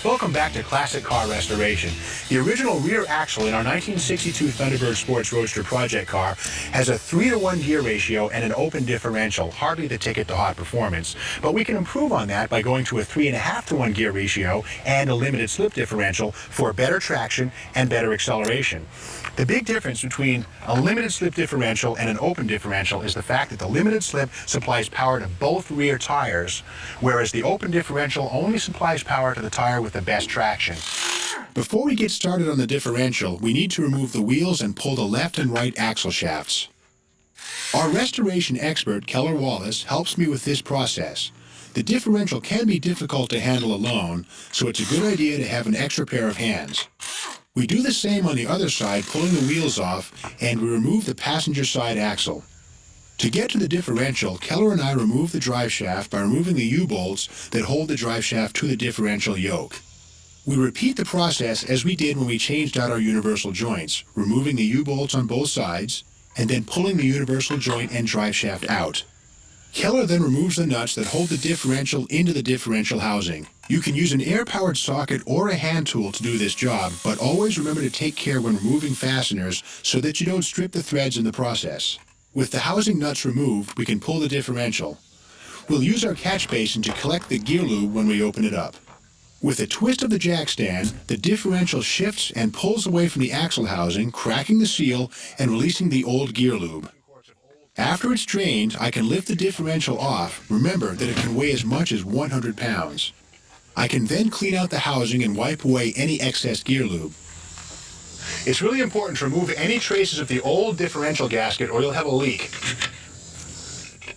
Welcome back to Classic Car Restoration. The original rear axle in our 1962 Thunderbird Sports Roadster project car has a 3-to-1 gear ratio and an open differential, hardly the ticket to hot performance. But we can improve on that by going to a 3.5-to-1 gear ratio and a limited slip differential for better traction and better acceleration. The big difference between a limited slip differential and an open differential is the fact that the limited slip supplies power to both rear tires, whereas the open differential only supplies power to the tire with the best traction. Before we get started on the differential, we need to remove the wheels and pull the left and right axle shafts. Our restoration expert, Keller Wallace, helps me with this process. The differential can be difficult to handle alone, so it's a good idea to have an extra pair of hands. We do the same on the other side, pulling the wheels off, and we remove the passenger side axle. To get to the differential, Keller and I remove the drive shaft by removing the U-bolts that hold the drive shaft to the differential yoke. We repeat the process as we did when we changed out our universal joints, removing the U-bolts on both sides, and then pulling the universal joint and drive shaft out. Keller then removes the nuts that hold the differential into the differential housing. You can use an air-powered socket or a hand tool to do this job, but always remember to take care when removing fasteners so that you don't strip the threads in the process. With the housing nuts removed, we can pull the differential. We'll use our catch basin to collect the gear lube when we open it up. With a twist of the jack stand, the differential shifts and pulls away from the axle housing, cracking the seal and releasing the old gear lube. After it's drained, I can lift the differential off. Remember that it can weigh as much as 100 pounds. I can then clean out the housing and wipe away any excess gear lube. It's really important to remove any traces of the old differential gasket or you'll have a leak.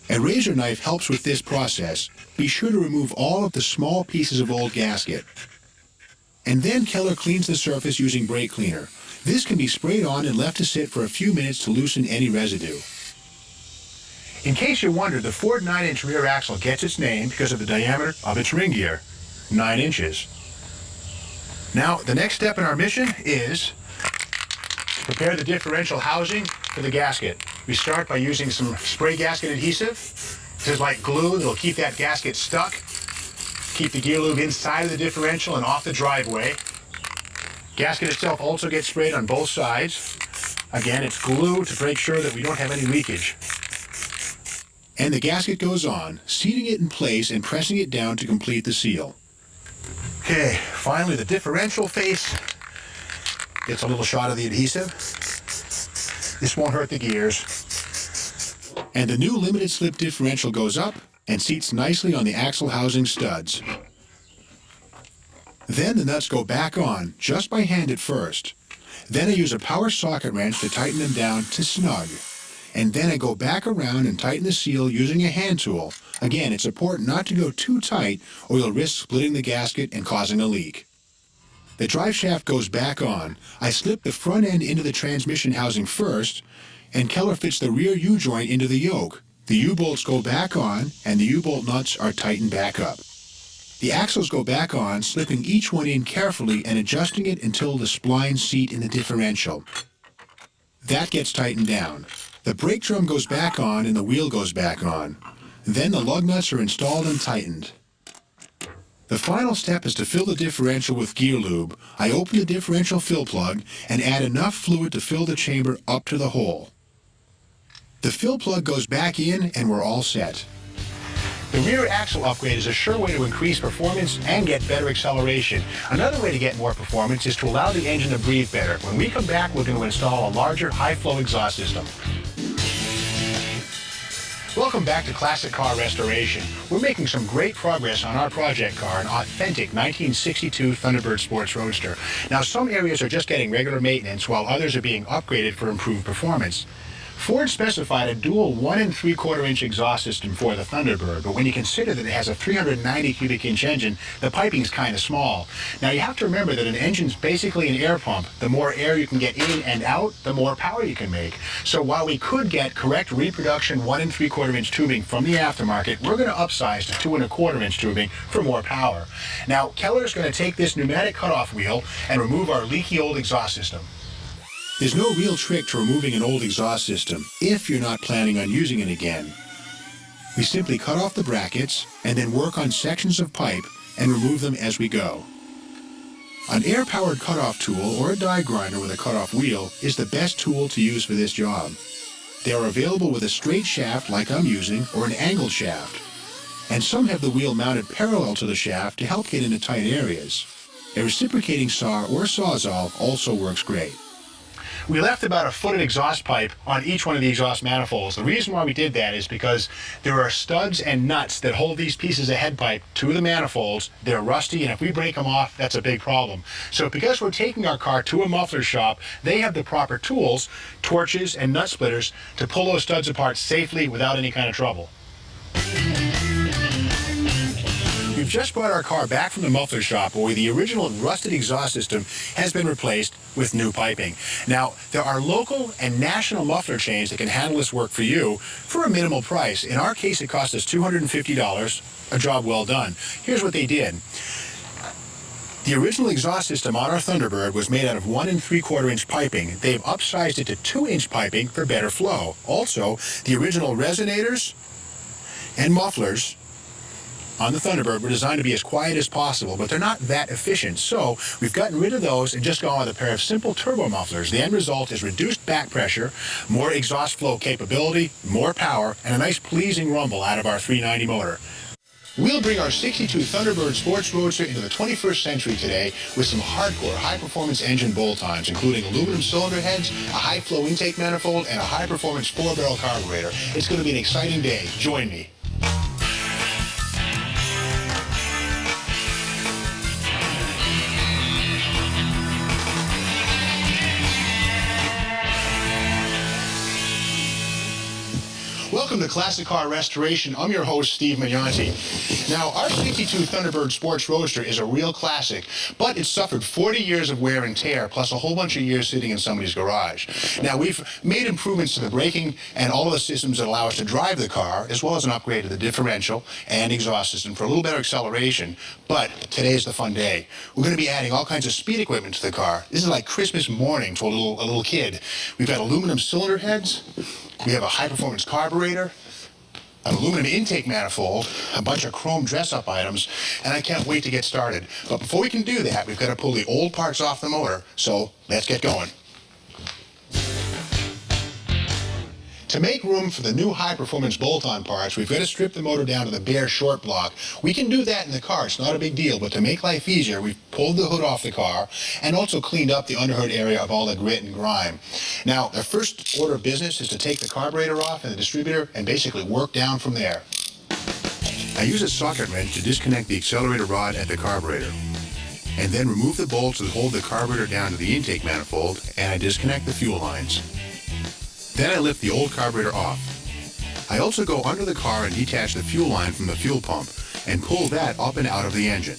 A razor knife helps with this process. Be sure to remove all of the small pieces of old gasket. And then Keller cleans the surface using brake cleaner. This can be sprayed on and left to sit for a few minutes to loosen any residue. In case you wondered, the Ford 9-inch rear axle gets its name because of the diameter of its ring gear, 9 inches. Now, the next step in our mission is to prepare the differential housing for the gasket. We start by using some spray gasket adhesive. This is like glue that'll keep that gasket stuck, keep the gear lube inside of the differential and off the driveway. Gasket itself also gets sprayed on both sides. Again, it's glue to make sure that we don't have any leakage. And the gasket goes on, seating it in place and pressing it down to complete the seal. Okay, finally the differential face gets a little shot of the adhesive. This won't hurt the gears. And the new limited slip differential goes up and seats nicely on the axle housing studs. Then the nuts go back on, just by hand at first. Then I use a power socket wrench to tighten them down to snug. And then I go back around and tighten the seal using a hand tool. Again, it's important not to go too tight or you'll risk splitting the gasket and causing a leak. The drive shaft goes back on. I slip the front end into the transmission housing first, and Keller fits the rear U-joint into the yoke. The U-bolts go back on, and the U-bolt nuts are tightened back up. The axles go back on, slipping each one in carefully and adjusting it until the splines seat in the differential. That gets tightened down. The brake drum goes back on and the wheel goes back on. Then the lug nuts are installed and tightened. The final step is to fill the differential with gear lube. I open the differential fill plug and add enough fluid to fill the chamber up to the hole. The fill plug goes back in and we're all set. The rear axle upgrade is a sure way to increase performance and get better acceleration. Another way to get more performance is to allow the engine to breathe better. When we come back, we're going to install a larger high-flow exhaust system. Welcome back to Classic Car Restoration. We're making some great progress on our project car, an authentic 1962 Thunderbird Sports Roadster. Now, some areas are just getting regular maintenance, while others are being upgraded for improved performance. Ford specified a dual 1 3/4-inch exhaust system for the Thunderbird, but when you consider that it has a 390 cubic inch engine, the piping's kind of small. Now you have to remember that an engine's basically an air pump. The more air you can get in and out, the more power you can make. So while we could get correct reproduction 1 3/4-inch tubing from the aftermarket, we're going to upsize to 2 1/4-inch tubing for more power. Now Keller's going to take this pneumatic cutoff wheel and remove our leaky old exhaust system. There's no real trick to removing an old exhaust system if you're not planning on using it again. We simply cut off the brackets and then work on sections of pipe and remove them as we go. An air-powered cutoff tool or a die grinder with a cutoff wheel is the best tool to use for this job. They are available with a straight shaft like I'm using or an angled shaft. And some have the wheel mounted parallel to the shaft to help get into tight areas. A reciprocating saw or sawzall also works great. We left about a foot of exhaust pipe on each one of the exhaust manifolds. The reason why we did that is because there are studs and nuts that hold these pieces of head pipe to the manifolds. They're rusty, and if we break them off, that's a big problem. So because we're taking our car to a muffler shop, they have the proper tools, torches and nut splitters, to pull those studs apart safely without any kind of trouble. We've just brought our car back from the muffler shop where the original rusted exhaust system has been replaced with new piping. Now, there are local and national muffler chains that can handle this work for you for a minimal price. In our case, it cost us $250, a job well done. Here's what they did. The original exhaust system on our Thunderbird was made out of 1 3/4-inch piping. They've upsized it to 2-inch piping for better flow. Also, the original resonators and mufflers on the Thunderbird were designed to be as quiet as possible, but they're not that efficient. So we've gotten rid of those and just gone with a pair of simple turbo mufflers. The end result is reduced back pressure, more exhaust flow capability, more power, and a nice pleasing rumble out of our 390 motor. We'll bring our 62 Thunderbird Sports Roadster into the 21st century today with some hardcore high-performance engine bolt-ons, including aluminum cylinder heads, a high-flow intake manifold, and a high-performance 4-barrel carburetor. It's going to be an exciting day. Join me. Welcome to Classic Car Restoration. I'm your host, Steve Magnanti. Now, our 62 Thunderbird Sports Roadster is a real classic, but it's suffered 40 years of wear and tear, plus a whole bunch of years sitting in somebody's garage. Now, we've made improvements to the braking and all of the systems that allow us to drive the car, as well as an upgrade to the differential and exhaust system for a little better acceleration. But today's the fun day. We're going to be adding all kinds of speed equipment to the car. This is like Christmas morning to a little kid. We've got aluminum cylinder heads. We have a high-performance carburetor, an aluminum intake manifold, a bunch of chrome dress-up items, and I can't wait to get started. But before we can do that, we've got to pull the old parts off the motor, so let's get going. To make room for the new high-performance bolt-on parts, we've got to strip the motor down to the bare short block. We can do that in the car, it's not a big deal, but to make life easier, we've pulled the hood off the car and also cleaned up the underhood area of all the grit and grime. Now, our first order of business is to take the carburetor off and the distributor and basically work down from there. I use a socket wrench to disconnect the accelerator rod at the carburetor, and then remove the bolts that hold the carburetor down to the intake manifold, and I disconnect the fuel lines. Then I lift the old carburetor off. I also go under the car and detach the fuel line from the fuel pump and pull that up and out of the engine.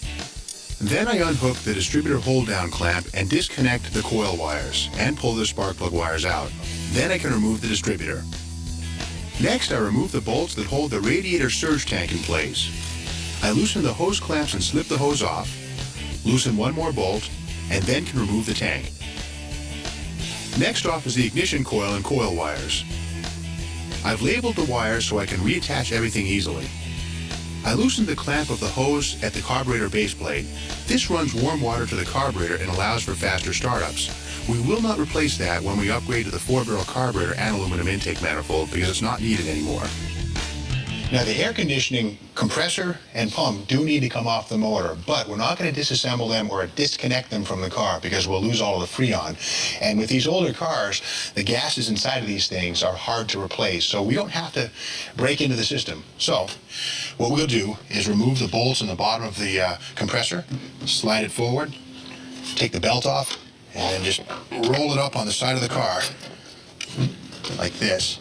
Then I unhook the distributor hold-down clamp and disconnect the coil wires and pull the spark plug wires out. Then I can remove the distributor. Next, I remove the bolts that hold the radiator surge tank in place. I loosen the hose clamps and slip the hose off, loosen one more bolt, and then can remove the tank. Next off is the ignition coil and coil wires. I've labeled the wires so I can reattach everything easily. I loosened the clamp of the hose at the carburetor base plate. This runs warm water to the carburetor and allows for faster startups. We will not replace that when we upgrade to the 4-barrel carburetor and aluminum intake manifold because it's not needed anymore. Now, the air conditioning compressor and pump do need to come off the motor, but we're not going to disassemble them or disconnect them from the car because we'll lose all of the Freon. And with these older cars, the gases inside of these things are hard to replace, so we don't have to break into the system. So what we'll do is remove the bolts in the bottom of the compressor, slide it forward, take the belt off, and then just roll it up on the side of the car like this,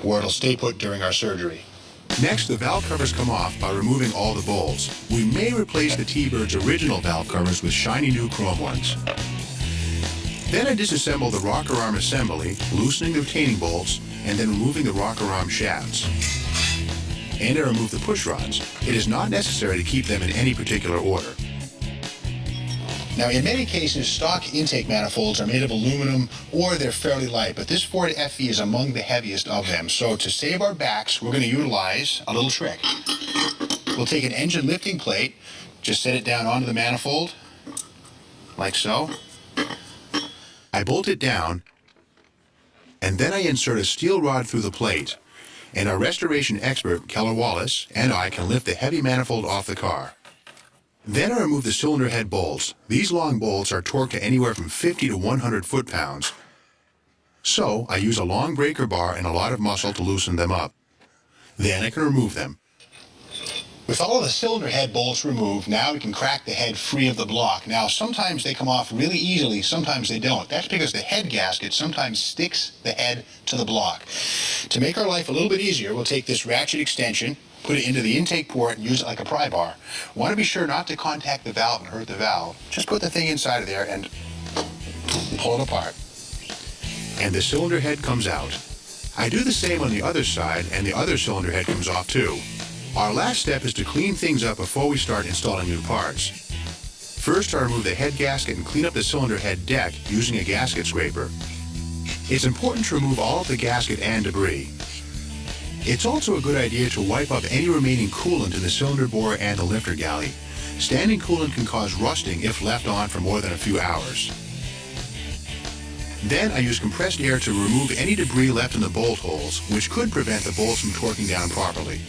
where it'll stay put during our surgery. Next, the valve covers come off by removing all the bolts. We may replace the T-Bird's original valve covers with shiny new chrome ones. Then I disassemble the rocker arm assembly, loosening the retaining bolts, and then removing the rocker arm shafts. And I remove the push rods. It is not necessary to keep them in any particular order. Now, in many cases, stock intake manifolds are made of aluminum or they're fairly light, but this Ford FE is among the heaviest of them. So to save our backs, we're going to utilize a little trick. We'll take an engine lifting plate, just set it down onto the manifold, like so. I bolt it down, and then I insert a steel rod through the plate, and our restoration expert, Keller Wallace, and I can lift the heavy manifold off the car. Then I remove the cylinder head bolts. These long bolts are torqued to anywhere from 50 to 100 foot-pounds. So I use a long breaker bar and a lot of muscle to loosen them up. Then I can remove them. With all of the cylinder head bolts removed, now we can crack the head free of the block. Now, sometimes they come off really easily, sometimes they don't. That's because the head gasket sometimes sticks the head to the block. To make our life a little bit easier, we'll take this ratchet extension, put it into the intake port, and use it like a pry bar. Want to be sure not to contact the valve and hurt the valve. Just put the thing inside of there and pull it apart. And the cylinder head comes out. I do the same on the other side, and the other cylinder head comes off too. Our last step is to clean things up before we start installing new parts. First, I remove the head gasket and clean up the cylinder head deck using a gasket scraper. It's important to remove all of the gasket and debris. It's also a good idea to wipe up any remaining coolant in the cylinder bore and the lifter galley. Standing coolant can cause rusting if left on for more than a few hours. Then I use compressed air to remove any debris left in the bolt holes, which could prevent the bolts from torquing down properly.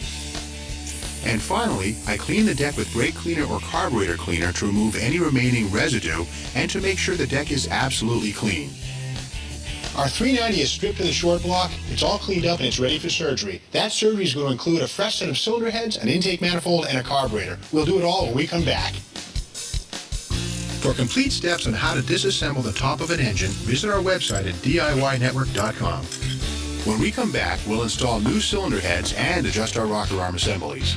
And finally, I clean the deck with brake cleaner or carburetor cleaner to remove any remaining residue and to make sure the deck is absolutely clean. Our 390 is stripped to the short block, it's all cleaned up, and it's ready for surgery. That surgery is going to include a fresh set of cylinder heads, an intake manifold, and a carburetor. We'll do it all when we come back. For complete steps on how to disassemble the top of an engine, visit our website at DIYnetwork.com. When we come back, we'll install new cylinder heads and adjust our rocker arm assemblies.